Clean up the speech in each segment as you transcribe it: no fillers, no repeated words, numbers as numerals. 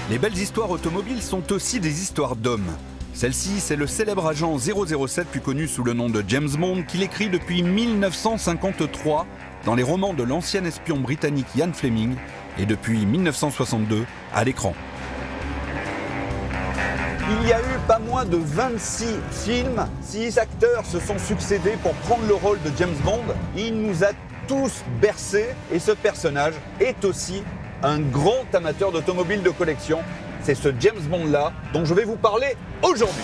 Les belles histoires automobiles sont aussi des histoires d'hommes. Celle-ci, c'est le célèbre agent 007, plus connu sous le nom de James Bond, qu'il écrit depuis 1953 dans les romans de l'ancien espion britannique Ian Fleming et depuis 1962 à l'écran. Il y a eu pas moins de 26 films, 6 acteurs se sont succédés pour prendre le rôle de James Bond. Il nous a tous bercés et ce personnage est aussi un grand amateur d'automobiles de collection. C'est ce James Bond-là dont je vais vous parler aujourd'hui.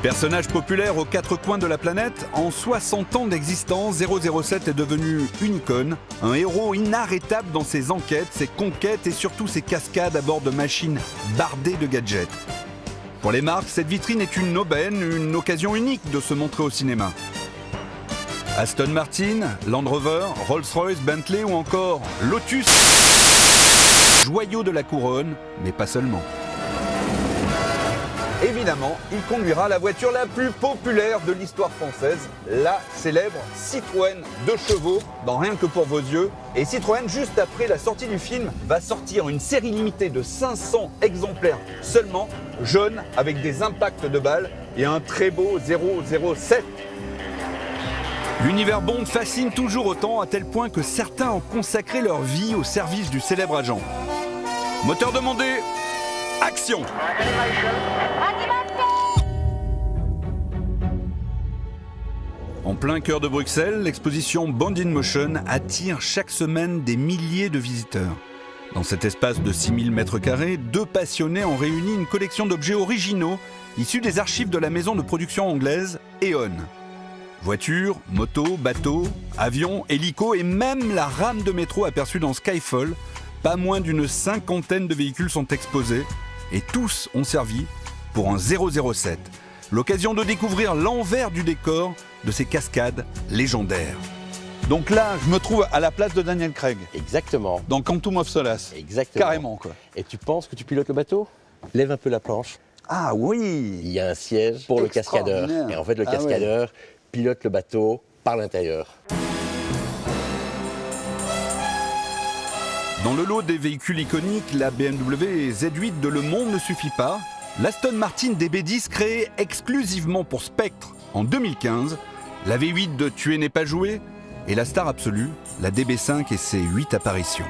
Personnage populaire aux quatre coins de la planète, en 60 ans d'existence, 007 est devenu une icône, un héros inarrêtable dans ses enquêtes, ses conquêtes et surtout ses cascades à bord de machines bardées de gadgets. Pour les marques, cette vitrine est une aubaine, une occasion unique de se montrer au cinéma. Aston Martin, Land Rover, Rolls-Royce, Bentley ou encore Lotus, joyau de la couronne, mais pas seulement. Évidemment, il conduira la voiture la plus populaire de l'histoire française, la célèbre Citroën 2 chevaux, dans Rien que pour vos yeux. Et Citroën, juste après la sortie du film, va sortir une série limitée de 500 exemplaires seulement, jaune, avec des impacts de balles et un très beau 007. L'univers Bond fascine toujours autant, à tel point que certains ont consacré leur vie au service du célèbre agent. Moteur demandé, action! En plein cœur de Bruxelles, l'exposition Bond in Motion attire chaque semaine des milliers de visiteurs. Dans cet espace de 6000 m², deux passionnés ont réuni une collection d'objets originaux issus des archives de la maison de production anglaise E.ON. Voitures, motos, bateaux, avions, hélicos et même la rame de métro aperçue dans Skyfall, pas moins d'une 50aine de véhicules sont exposés et tous ont servi pour un 007. L'occasion de découvrir l'envers du décor de ces cascades légendaires. Donc là, je me trouve à la place de Daniel Craig. Exactement. Dans Quantum of Solace. Exactement. Carrément, quoi. Et tu penses que tu pilotes le bateau? Lève un peu la planche. Ah oui! Il y a un siège pour le cascadeur. Et en fait, le cascadeur pilote le bateau par l'intérieur. Dans le lot des véhicules iconiques, la BMW Z8 de Le Monde ne suffit pas. L'Aston Martin DB10 créée exclusivement pour Spectre en 2015, la V8 de Tuer n'est pas joué et la star absolue, la DB5 et ses 8 apparitions.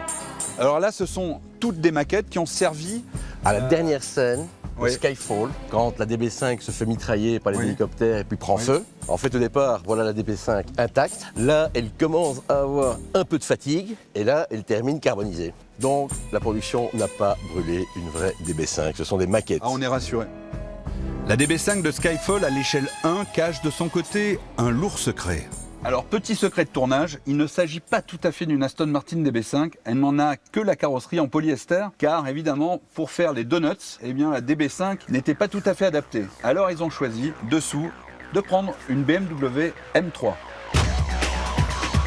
Alors là, ce sont toutes des maquettes qui ont servi à la dernière scène de Skyfall, quand la DB5 se fait mitrailler par les hélicoptères et puis prend feu. En fait, au départ, voilà la DB5 intacte. Là, elle commence à avoir un peu de fatigue et là, elle termine carbonisée. Donc, la production n'a pas brûlé une vraie DB5. Ce sont des maquettes. Ah, on est rassuré. La DB5 de Skyfall à l'échelle 1 cache de son côté un lourd secret. Alors, petit secret de tournage, il ne s'agit pas tout à fait d'une Aston Martin DB5, elle n'en a que la carrosserie en polyester, car évidemment, pour faire les donuts, eh bien, la DB5 n'était pas tout à fait adaptée. Alors, ils ont choisi, dessous, de prendre une BMW M3.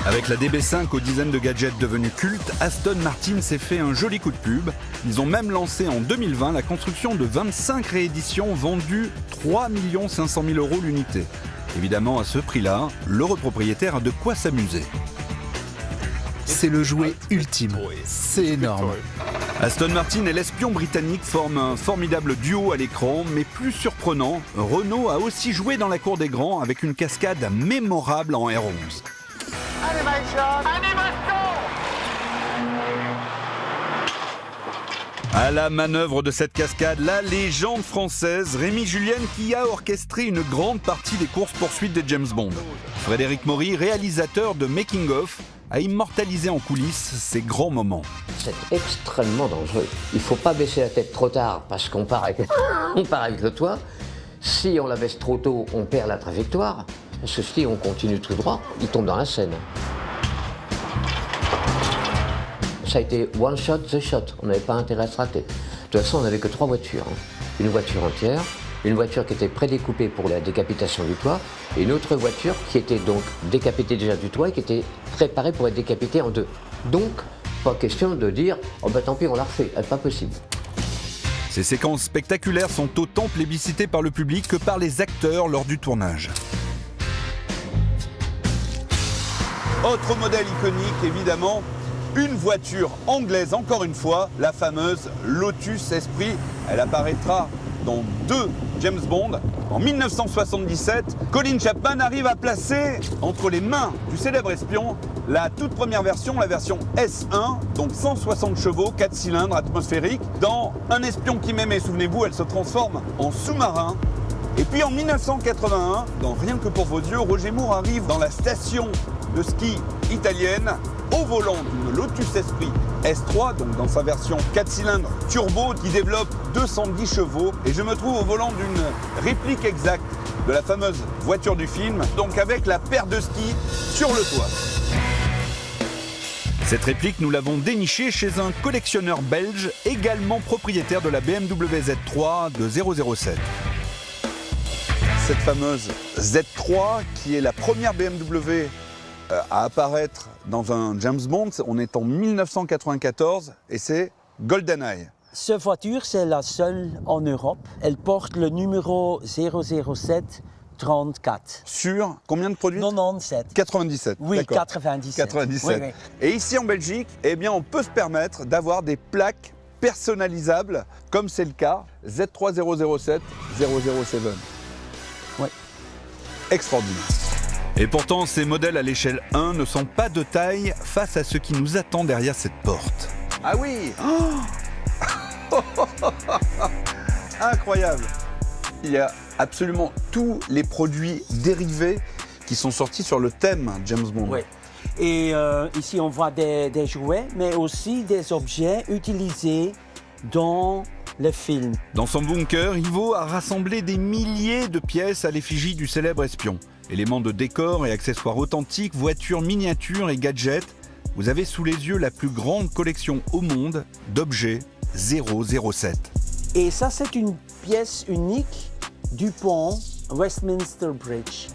Avec la DB5 aux dizaines de gadgets devenus cultes, Aston Martin s'est fait un joli coup de pub. Ils ont même lancé en 2020 la construction de 25 rééditions vendues 3 500 000 € l'unité. Évidemment, à ce prix-là, l'heureux propriétaire a de quoi s'amuser. C'est le jouet ultime. C'est énorme. Aston Martin et l'espion britannique forment un formidable duo à l'écran, mais plus surprenant, Renault a aussi joué dans la cour des grands avec une cascade mémorable en R11. À la manœuvre de cette cascade, la légende française Rémi Julienne qui a orchestré une grande partie des courses-poursuites des James Bond. Frédéric Maury, réalisateur de Making of, a immortalisé en coulisses ces grands moments. C'est extrêmement dangereux. Il ne faut pas baisser la tête trop tard parce qu'on part avec, le toit. Si on la baisse trop tôt, on perd la trajectoire. Parce que si on continue tout droit, il tombe dans la Seine. Ça a été one shot, the shot. On n'avait pas intérêt à se rater. De toute façon, on n'avait que 3 voitures. Une voiture entière, une voiture qui était prédécoupée pour la décapitation du toit, et une autre voiture qui était donc décapitée déjà du toit et qui était préparée pour être décapitée en 2. Donc, pas question de dire « oh bah tant pis, on l'a refait », pas possible. Ces séquences spectaculaires sont autant plébiscitées par le public que par les acteurs lors du tournage. Autre modèle iconique, évidemment, une voiture anglaise, encore une fois, la fameuse Lotus Esprit. Elle apparaîtra dans 2 James Bond. En 1977, Colin Chapman arrive à placer entre les mains du célèbre espion la toute première version, la version S1, donc 160 chevaux, 4 cylindres atmosphériques, dans Un espion qui m'aimait. Souvenez-vous, elle se transforme en sous-marin. Et puis en 1981, dans Rien que pour vos yeux, Roger Moore arrive dans la station de ski italienne au volant d'une Lotus Esprit S3, donc dans sa version 4 cylindres turbo qui développe 210 chevaux. Et je me trouve au volant d'une réplique exacte de la fameuse voiture du film, donc avec la paire de skis sur le toit. Cette réplique, nous l'avons dénichée chez un collectionneur belge, également propriétaire de la BMW Z3 de 007. Cette fameuse Z3 qui est la première BMW à apparaître dans un James Bond, on est en 1994 et c'est GoldenEye. Cette voiture, c'est la seule en Europe. Elle porte le numéro 00734. Sur combien de produits? 97. 97. Oui, d'accord. 97. 97. Oui, oui. Et ici en Belgique, eh bien, on peut se permettre d'avoir des plaques personnalisables, comme c'est le cas Z3007 007. Oui. Extraordinaire. Et pourtant, ces modèles à l'échelle 1 ne sont pas de taille face à ce qui nous attend derrière cette porte. Ah oui. Incroyable. Il y a absolument tous les produits dérivés qui sont sortis sur le thème James Bond. Oui. Et ici, on voit des jouets, mais aussi des objets utilisés dans le film. Dans son bunker, Ivo a rassemblé des milliers de pièces à l'effigie du célèbre espion. Éléments de décor et accessoires authentiques, voitures miniatures et gadgets. Vous avez sous les yeux la plus grande collection au monde d'objets 007. Et ça, c'est une pièce unique du pont Westminster Bridge.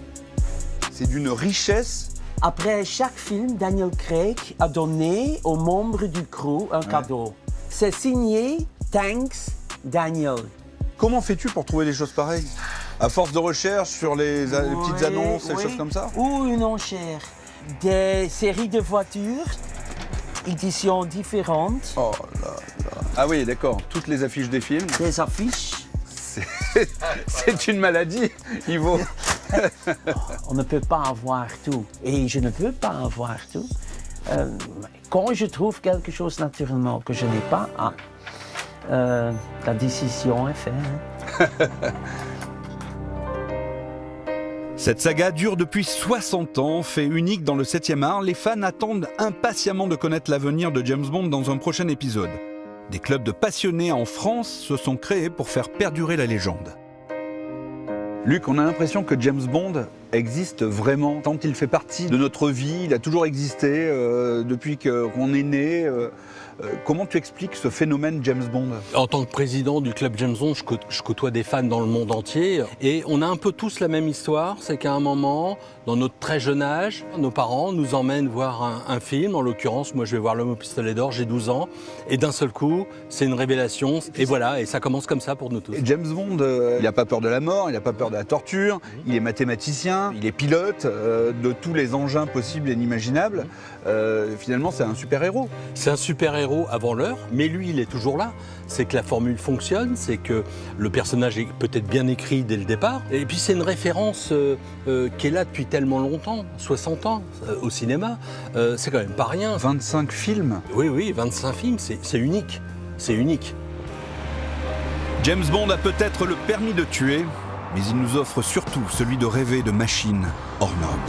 C'est d'une richesse. Après chaque film, Daniel Craig a donné aux membres du crew un cadeau. C'est signé Thanks Daniel. Comment fais-tu pour trouver des choses pareilles? À force de recherche sur les petites annonces et des choses comme ça? Ou une enchère. Des séries de voitures, éditions différentes. Oh là là. Ah oui, d'accord. Toutes les affiches des films. Des affiches. C'est une maladie, Ivo. On ne peut pas avoir tout. Et je ne peux pas avoir tout. Quand je trouve quelque chose naturellement que je n'ai pas, la décision est faite. Cette saga dure depuis 60 ans, fait unique dans le 7e art. Les fans attendent impatiemment de connaître l'avenir de James Bond dans un prochain épisode. Des clubs de passionnés en France se sont créés pour faire perdurer la légende. Luc, on a l'impression que James Bond existe vraiment, tant il fait partie de notre vie, il a toujours existé depuis qu'on est né. Comment tu expliques ce phénomène James Bond? En tant que président du club James Bond, je côtoie des fans dans le monde entier. Et on a un peu tous la même histoire, c'est qu'à un moment, dans notre très jeune âge, nos parents nous emmènent voir un film. En l'occurrence, moi je vais voir L'Homme au pistolet d'or, j'ai 12 ans. Et d'un seul coup, c'est une révélation. Et voilà, et ça commence comme ça pour nous tous. Et James Bond, il n'a pas peur de la mort, il n'a pas peur de la torture, il est mathématicien, il est pilote de tous les engins possibles et inimaginables. Finalement, c'est un super-héros. C'est un super-héros avant l'heure, mais lui, il est toujours là. C'est que la formule fonctionne, c'est que le personnage est peut-être bien écrit dès le départ. Et puis, c'est une référence qui est là depuis tellement longtemps, 60 ans au cinéma. C'est quand même pas rien. 25 films. Oui, 25 films, c'est unique. C'est unique. James Bond a peut-être le permis de tuer, mais il nous offre surtout celui de rêver de machines hors normes.